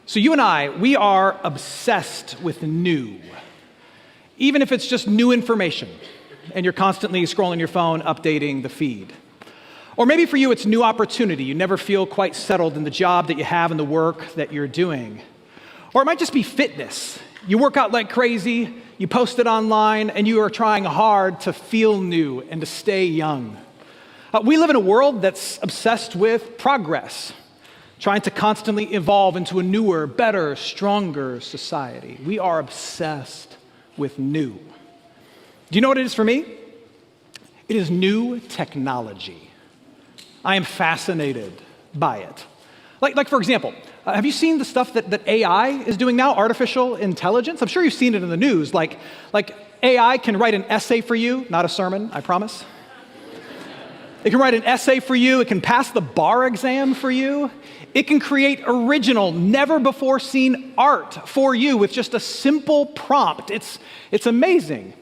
So you and I, we are obsessed with new, even if it's just new information and you're constantly scrolling your phone, updating the feed. Or maybe for you, it's new opportunity. You never feel quite settled in the job that you have and the work that you're doing. Or it might just be fitness. You work out like crazy, you post it online, and you are trying hard to feel new and to stay young. We live in a world that's obsessed with progress, trying to constantly evolve into a newer, better, stronger society. We are obsessed with new. Do you know what it is for me? It is new technology. I am fascinated by it. Like for example, have you seen the stuff that AI is doing now, artificial intelligence? I'm sure you've seen it in the news. Like AI can write an essay for you, not a sermon, I promise. It can write an essay for you. It can pass the bar exam for you. It can create original, never-before-seen art for you with just a simple prompt. It's amazing.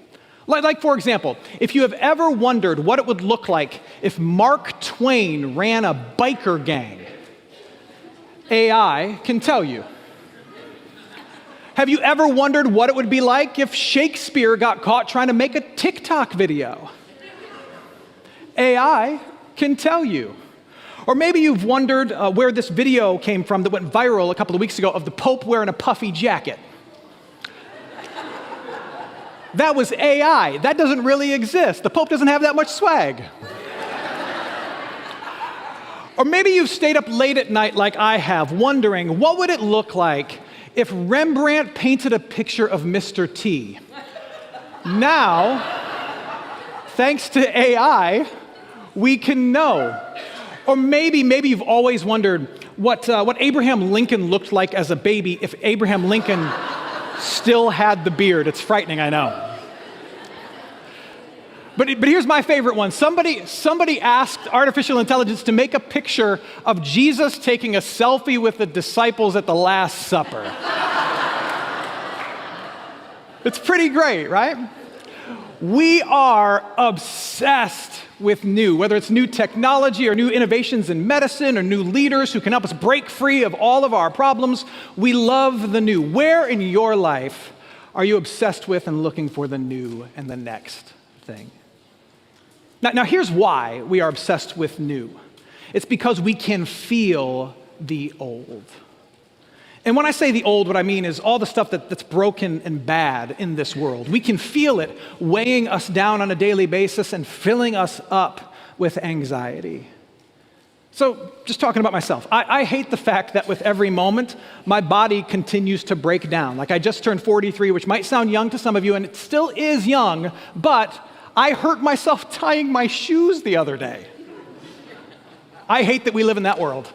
Like, for example, if you have ever wondered what it would look like if Mark Twain ran a biker gang, AI can tell you. Have you ever wondered what it would be like if Shakespeare got caught trying to make a TikTok video? AI can tell you. Or maybe you've wondered where this video came from that went viral a couple of weeks ago of the Pope wearing a puffy jacket. That was AI. That doesn't really exist. The Pope doesn't have that much swag. Or maybe you've stayed up late at night like I have, wondering what would it look like if Rembrandt painted a picture of Mr. T. Now, thanks to AI, we can know. Or maybe you've always wondered what Abraham Lincoln looked like as a baby if Abraham Lincoln still had the beard. It's frightening, I know. But here's my favorite one. Somebody asked artificial intelligence to make a picture of Jesus taking a selfie with the disciples at the Last Supper. It's pretty great, right? We are obsessed with new, whether it's new technology or new innovations in medicine or new leaders who can help us break free of all of our problems. We love the new. Where in your life are you obsessed with and looking for the new and the next thing? Now here's why we are obsessed with new. It's because we can feel the old. And when I say the old, what I mean is all the stuff that's broken and bad in this world. We can feel it weighing us down on a daily basis and filling us up with anxiety. So just talking about myself, I hate the fact that with every moment, my body continues to break down. Like I just turned 43, which might sound young to some of you, and it still is young, but I hurt myself tying my shoes the other day. I hate that we live in that world.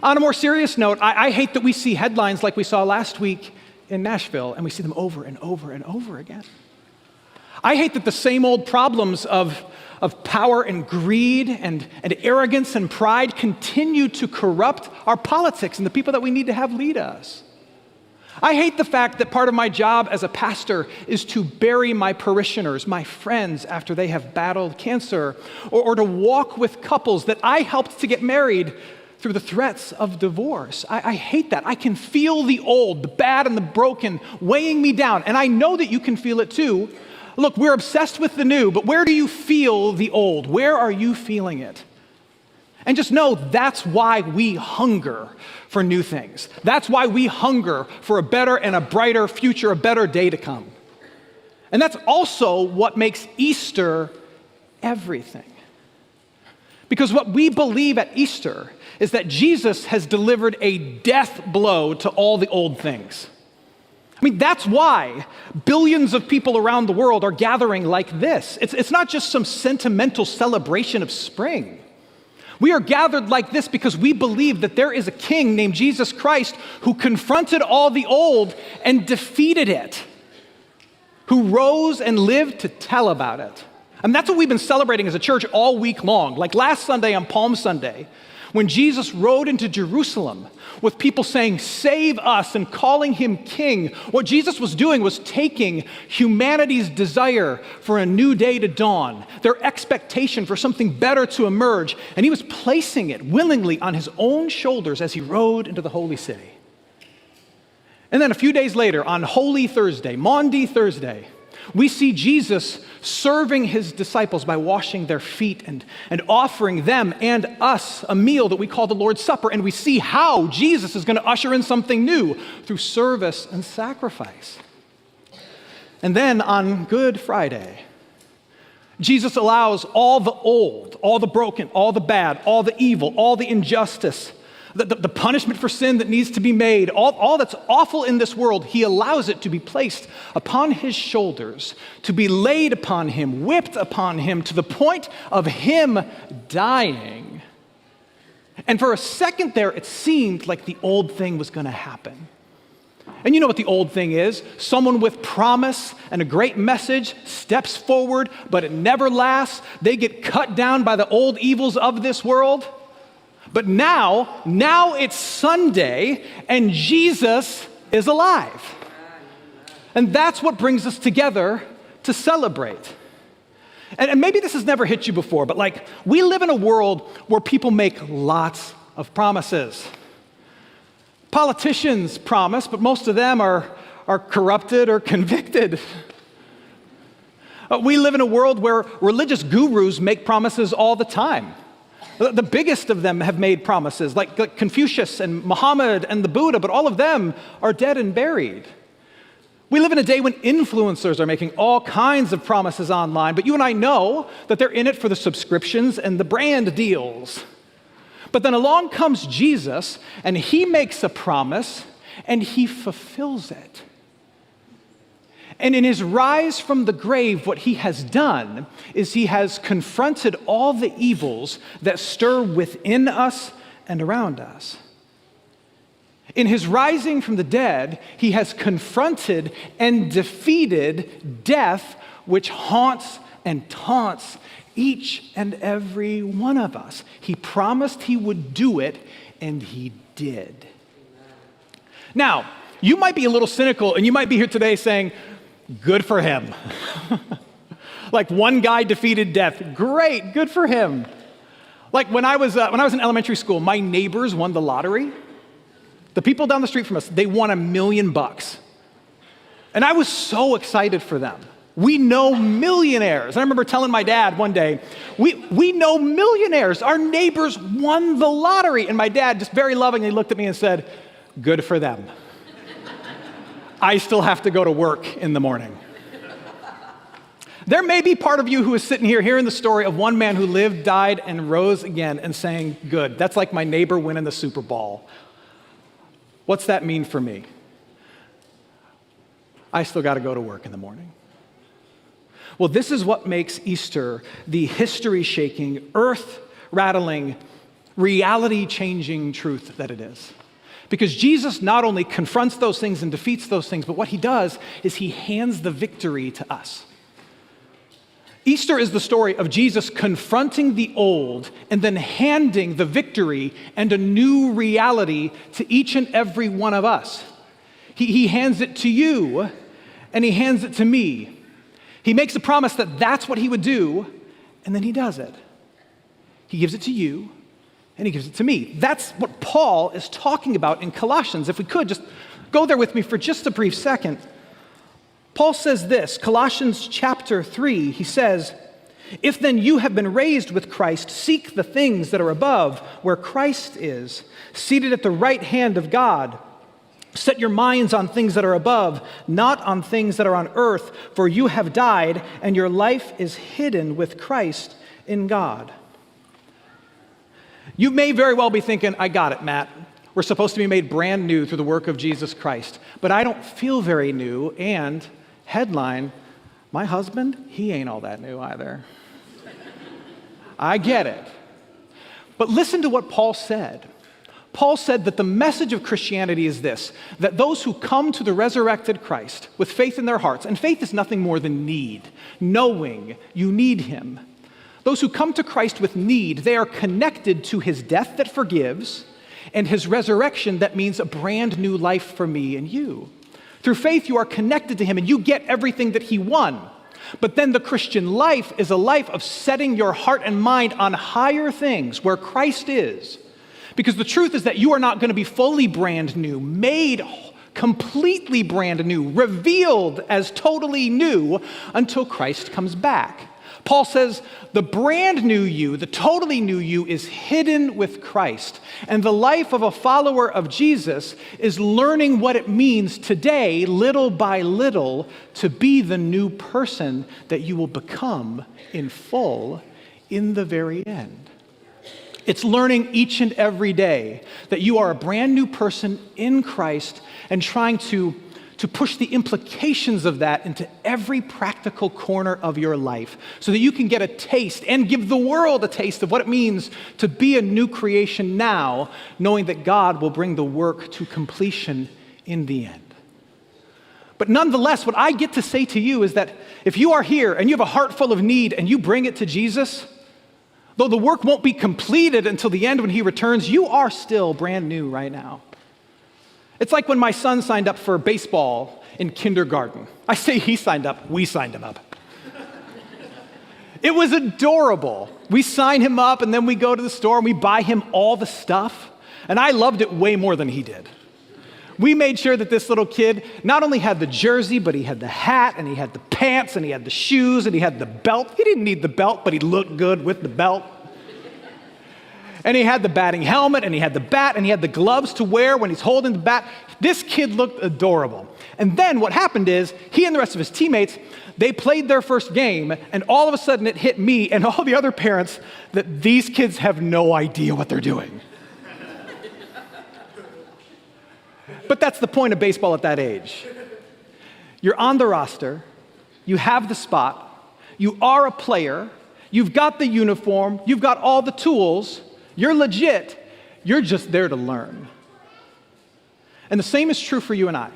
On a more serious note, I hate that we see headlines like we saw last week in Nashville, and we see them over and over and over again. I hate that the same old problems of power and greed and arrogance and pride continue to corrupt our politics and the people that we need to have lead us. I hate the fact that part of my job as a pastor is to bury my parishioners, my friends, after they have battled cancer, or to walk with couples that I helped to get married through the threats of divorce. I hate that. I can feel the old, the bad and the broken weighing me down, and I know that you can feel it too. Look, we're obsessed with the new, but where do you feel the old? Where are you feeling it? And just know that's why we hunger for new things. That's why we hunger for a better and a brighter future, a better day to come. And that's also what makes Easter everything. Because what we believe at Easter is that Jesus has delivered a death blow to all the old things. I mean, that's why billions of people around the world are gathering like this. It's not just some sentimental celebration of spring. We are gathered like this because we believe that there is a king named Jesus Christ who confronted all the old and defeated it, who rose and lived to tell about it. And that's what we've been celebrating as a church all week long. Like last Sunday on Palm Sunday, When Jesus rode into Jerusalem with people saying, "Save us," and calling him king, what Jesus was doing was taking humanity's desire for a new day to dawn, their expectation for something better to emerge, and he was placing it willingly on his own shoulders as he rode into the holy city. And then a few days later, on Holy Thursday, Maundy Thursday, we see Jesus serving his disciples by washing their feet and offering them and us a meal that we call the Lord's Supper. And we see how Jesus is going to usher in something new through service and sacrifice. And then on Good Friday, Jesus allows all the old, all the broken, all the bad, all the evil, all the injustice, the punishment for sin that needs to be made, all that's awful in this world, he allows it to be placed upon his shoulders, to be laid upon him, whipped upon him, to the point of him dying. And for a second there, it seemed like the old thing was going to happen. And you know what the old thing is? Someone with promise and a great message steps forward, but it never lasts. They get cut down by the old evils of this world. But now it's Sunday, and Jesus is alive. And that's what brings us together to celebrate. And maybe this has never hit you before, but we live in a world where people make lots of promises. Politicians promise, but most of them are corrupted or convicted. We live in a world where religious gurus make promises all the time. The biggest of them have made promises, like Confucius and Muhammad and the Buddha, but all of them are dead and buried. We live in a day when influencers are making all kinds of promises online, but you and I know that they're in it for the subscriptions and the brand deals. But then along comes Jesus, and he makes a promise, and he fulfills it. And in his rise from the grave, what he has done is he has confronted all the evils that stir within us and around us. In his rising from the dead, he has confronted and defeated death, which haunts and taunts each and every one of us. He promised he would do it, and he did. Now, you might be a little cynical, and you might be here today saying, good for him. Like one guy defeated death. Great, good for him. Like when I was in elementary school, my neighbors won the lottery. The people down the street from us, they won $1 million. And I was so excited for them. We know millionaires. I remember telling my dad one day, we know millionaires. Our neighbors won the lottery. And my dad just very lovingly looked at me and said, good for them. I still have to go to work in the morning. There may be part of you who is sitting here hearing the story of one man who lived, died, and rose again and saying, good, that's like my neighbor winning the Super Bowl. What's that mean for me? I still got to go to work in the morning. Well, this is what makes Easter the history-shaking, earth-rattling, reality-changing truth that it is. Because Jesus not only confronts those things and defeats those things, but what he does is he hands the victory to us. Easter is the story of Jesus confronting the old and then handing the victory and a new reality to each and every one of us. He hands it to you, and he hands it to me. He makes a promise that that's what he would do, and then he does it. He gives it to you, and he gives it to me. That's what Paul is talking about in Colossians. If we could, just go there with me for just a brief second. Paul says this, Colossians chapter 3, he says, if then you have been raised with Christ, seek the things that are above, where Christ is, seated at the right hand of God. Set your minds on things that are above, not on things that are on earth, for you have died, and your life is hidden with Christ in God. You may very well be thinking, I got it, Matt. We're supposed to be made brand new through the work of Jesus Christ. But I don't feel very new, and headline, my husband, he ain't all that new either. I get it. But listen to what Paul said. Paul said that the message of Christianity is this, that those who come to the resurrected Christ with faith in their hearts, and faith is nothing more than need, knowing you need him. Those who come to Christ with need, they are connected to his death that forgives and his resurrection that means a brand new life for me and you. Through faith, you are connected to him and you get everything that he won. But then the Christian life is a life of setting your heart and mind on higher things where Christ is. Because the truth is that you are not going to be fully brand new, made completely brand new, revealed as totally new until Christ comes back. Paul says the brand new you, the totally new you, is hidden with Christ. And the life of a follower of Jesus is learning what it means today, little by little, to be the new person that you will become in full in the very end. It's learning each and every day that you are a brand new person in Christ and trying to push the implications of that into every practical corner of your life so that you can get a taste and give the world a taste of what it means to be a new creation now, knowing that God will bring the work to completion in the end. But nonetheless, what I get to say to you is that if you are here and you have a heart full of need and you bring it to Jesus, though the work won't be completed until the end when he returns, you are still brand new right now. It's like when my son signed up for baseball in kindergarten. I say he signed up, we signed him up. It was adorable. We sign him up and then we go to the store and we buy him all the stuff. And I loved it way more than he did. We made sure that this little kid not only had the jersey, but he had the hat and he had the pants and he had the shoes and he had the belt. He didn't need the belt, but he looked good with the belt. And he had the batting helmet, and he had the bat, and he had the gloves to wear when he's holding the bat. This kid looked adorable. And then what happened is, he and the rest of his teammates, they played their first game, and all of a sudden it hit me and all the other parents that these kids have no idea what they're doing. But that's the point of baseball at that age. You're on the roster, you have the spot, you are a player, you've got the uniform, you've got all the tools, you're legit, you're just there to learn. And the same is true for you and I.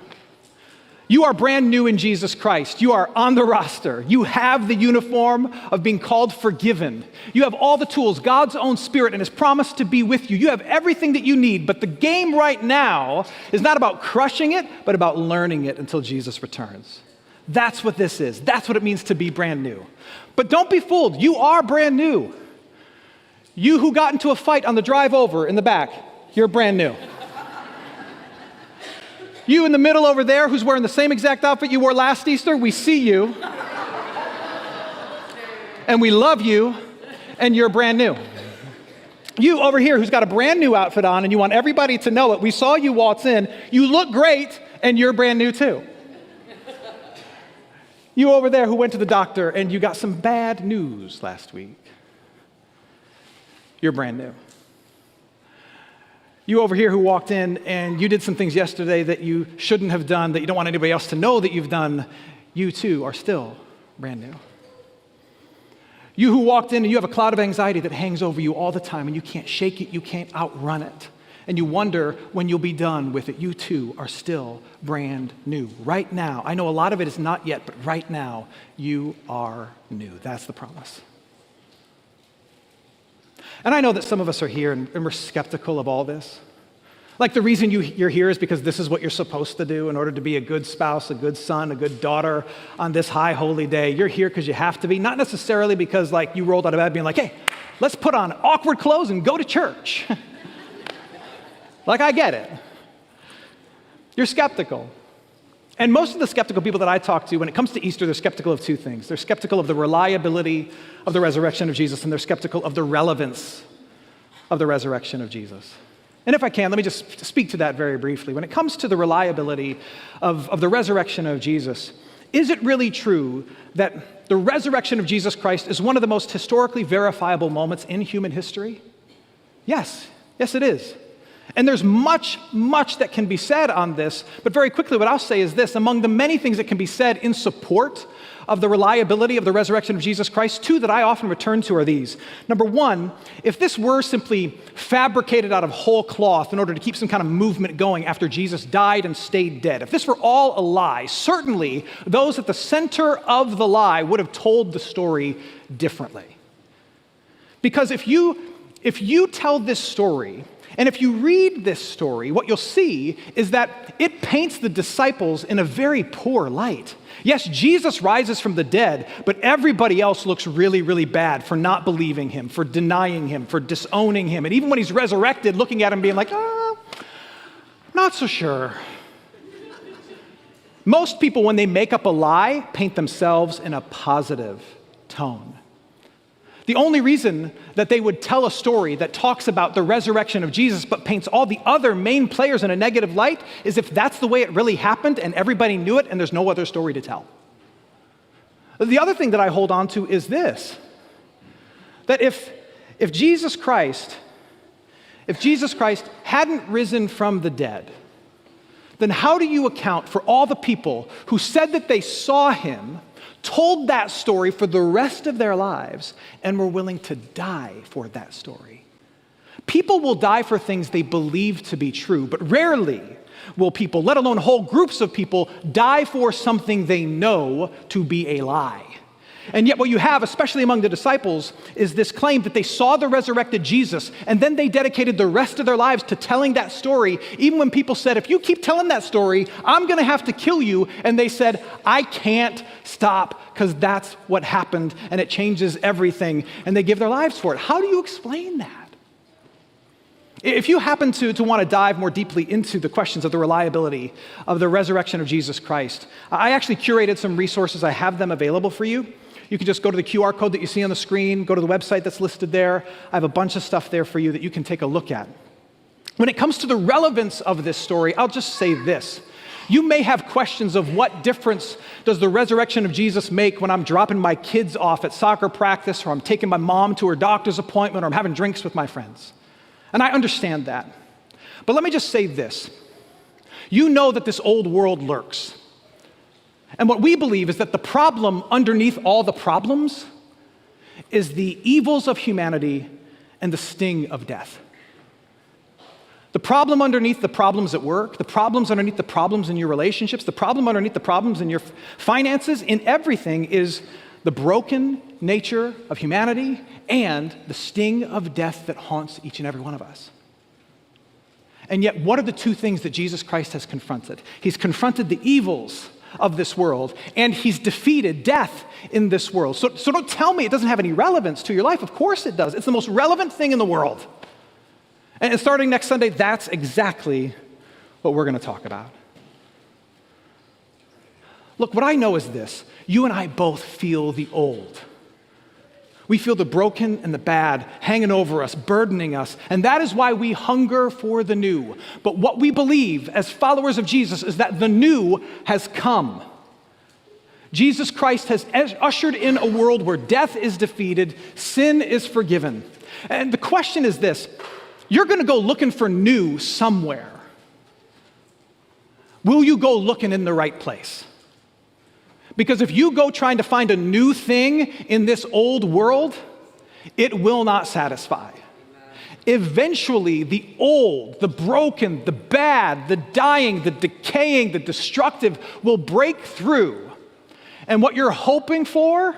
You are brand new in Jesus Christ. You are on the roster. You have the uniform of being called forgiven. You have all the tools, God's own Spirit and his promise to be with you. You have everything that you need, but the game right now is not about crushing it, but about learning it until Jesus returns. That's what this is. That's what it means to be brand new. But don't be fooled. You are brand new. You who got into a fight on the drive over in the back, you're brand new. You in the middle over there who's wearing the same exact outfit you wore last Easter, we see you. And we love you, and you're brand new. You over here who's got a brand new outfit on and you want everybody to know it, we saw you waltz in, you look great, and you're brand new too. You over there who went to the doctor and you got some bad news last week. You're brand new. You over here who walked in and you did some things yesterday that you shouldn't have done, that you don't want anybody else to know that you've done, you too are still brand new. You who walked in and you have a cloud of anxiety that hangs over you all the time and you can't shake it, you can't outrun it, and you wonder when you'll be done with it, you too are still brand new. Right now, I know a lot of it is not yet, but right now, you are new. That's the promise. And I know that some of us are here and we're skeptical of all this. Like the reason you're here is because this is what you're supposed to do in order to be a good spouse, a good son, a good daughter on this high holy day. You're here because you have to be, not necessarily because like you rolled out of bed being like, hey, let's put on awkward clothes and go to church. Like I get it. You're skeptical. And most of the skeptical people that I talk to, when it comes to Easter, they're skeptical of two things. They're skeptical of the reliability of the resurrection of Jesus, and they're skeptical of the relevance of the resurrection of Jesus. And if I can, let me just speak to that very briefly. When it comes to the reliability of the resurrection of Jesus, is it really true that the resurrection of Jesus Christ is one of the most historically verifiable moments in human history? Yes. Yes, it is. And there's much, much that can be said on this, but very quickly what I'll say is this. Among the many things that can be said in support of the reliability of the resurrection of Jesus Christ, two that I often return to are these. Number one, if this were simply fabricated out of whole cloth in order to keep some kind of movement going after Jesus died and stayed dead, if this were all a lie, certainly those at the center of the lie would have told the story differently. Because if you tell this story, and if you read this story, what you'll see is that it paints the disciples in a very poor light. Yes, Jesus rises from the dead, but everybody else looks really, really bad for not believing him, for denying him, for disowning him. And even when he's resurrected, looking at him being like, not so sure. Most people, when they make up a lie, paint themselves in a positive tone. The only reason that they would tell a story that talks about the resurrection of Jesus but paints all the other main players in a negative light is if that's the way it really happened and everybody knew it and there's no other story to tell. The other thing that I hold on to is this, that if Jesus Christ hadn't risen from the dead, then how do you account for all the people who said that they saw him, told that story for the rest of their lives, and were willing to die for that story? People will die for things they believe to be true, but rarely will people, let alone whole groups of people, die for something they know to be a lie. And yet what you have, especially among the disciples, is this claim that they saw the resurrected Jesus, and then they dedicated the rest of their lives to telling that story, even when people said, if you keep telling that story, I'm going to have to kill you. And they said, I can't stop, because that's what happened, and it changes everything. And they give their lives for it. How do you explain that? If you happen to want to dive more deeply into the questions of the reliability of the resurrection of Jesus Christ, I actually curated some resources. I have them available for you. You can just go to the QR code that you see on the screen, go to the website that's listed there. I have a bunch of stuff there for you that you can take a look at. When it comes to the relevance of this story, I'll just say this. You may have questions of what difference does the resurrection of Jesus make when I'm dropping my kids off at soccer practice, or I'm taking my mom to her doctor's appointment, or I'm having drinks with my friends. And I understand that. But let me just say this. You know that this old world lurks. And what we believe is that the problem underneath all the problems is the evils of humanity and the sting of death. The problem underneath the problems at work, the problems underneath the problems in your relationships, the problem underneath the problems in your finances, in everything is the broken nature of humanity and the sting of death that haunts each and every one of us. And yet, what are the two things that Jesus Christ has confronted? He's confronted the evils of this world, and he's defeated death in this world. So don't tell me it doesn't have any relevance to your life. Of course it does. It's the most relevant thing in the world. And starting next Sunday, that's exactly what we're going to talk about. Look, what I know is this. You and I both feel the old. We feel the broken and the bad hanging over us, burdening us, and that is why we hunger for the new. But what we believe as followers of Jesus is that the new has come. Jesus Christ has ushered in a world where death is defeated, sin is forgiven. And the question is this, you're going to go looking for new somewhere. Will you go looking in the right place? Because if you go trying to find a new thing in this old world, it will not satisfy. Eventually, the old, the broken, the bad, the dying, the decaying, the destructive will break through. And what you're hoping for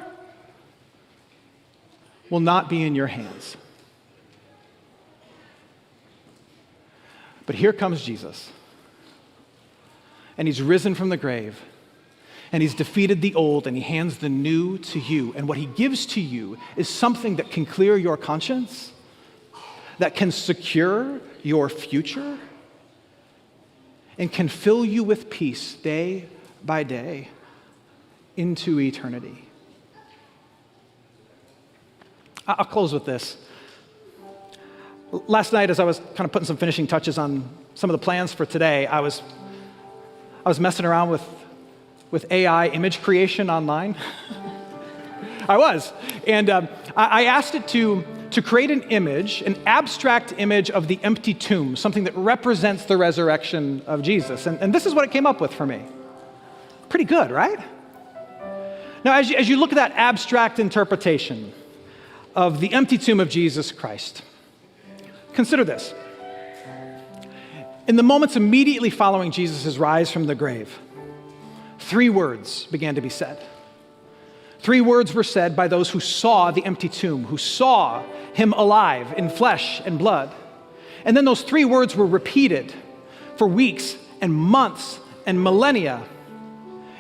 will not be in your hands. But here comes Jesus. And he's risen from the grave. And he's defeated the old, and he hands the new to you. And what he gives to you is something that can clear your conscience, that can secure your future, and can fill you with peace day by day into eternity. I'll close with this. Last night, as I was kind of putting some finishing touches on some of the plans for today, I was messing around with AI image creation online. I was. And I asked it to create an image, an abstract image of the empty tomb, something that represents the resurrection of Jesus. And this is what it came up with for me. Pretty good, right? Now, as you look at that abstract interpretation of the empty tomb of Jesus Christ, consider this. In the moments immediately following Jesus' rise from the grave, 3 words began to be said. 3 words were said by those who saw the empty tomb, who saw him alive in flesh and blood. And then those 3 words were repeated for weeks and months and millennia.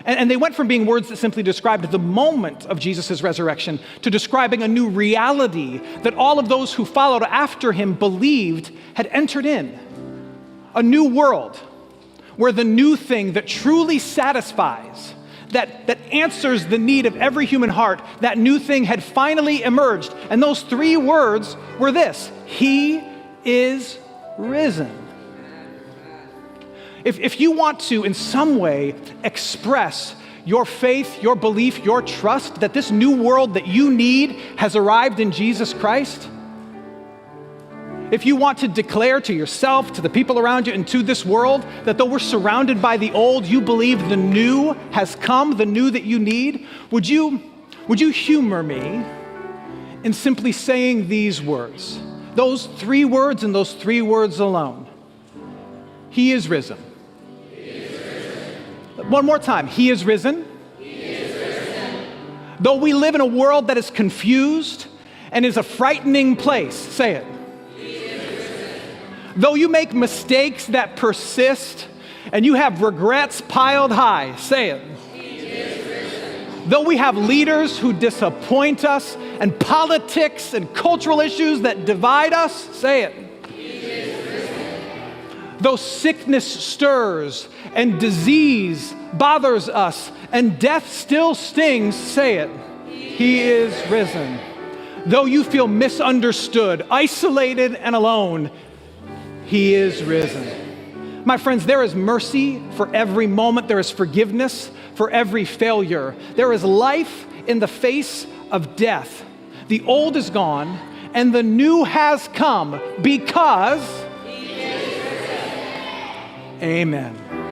And they went from being words that simply described the moment of Jesus' resurrection to describing a new reality that all of those who followed after him believed had entered in. A new world where the new thing that truly satisfies, that answers the need of every human heart, that new thing had finally emerged. And those 3 words were this: He is risen. If you want to, in some way, express your faith, your belief, your trust that this new world that you need has arrived in Jesus Christ, if you want to declare to yourself, to the people around you, and to this world that though we're surrounded by the old, you believe the new has come, the new that you need, would you humor me in simply saying these words? Those 3 words and those 3 words alone. He is risen. One more time. He is risen. He is risen. Though we live in a world that is confused and is a frightening place, say it. He is risen. Though you make mistakes that persist and you have regrets piled high, say it. He is risen. Though we have leaders who disappoint us and politics and cultural issues that divide us, say it. Though sickness stirs and disease bothers us and death still stings, say it. He is risen. Though you feel misunderstood, isolated, and alone, he is risen. My friends, there is mercy for every moment. There is forgiveness for every failure. There is life in the face of death. The old is gone and the new has come because Amen.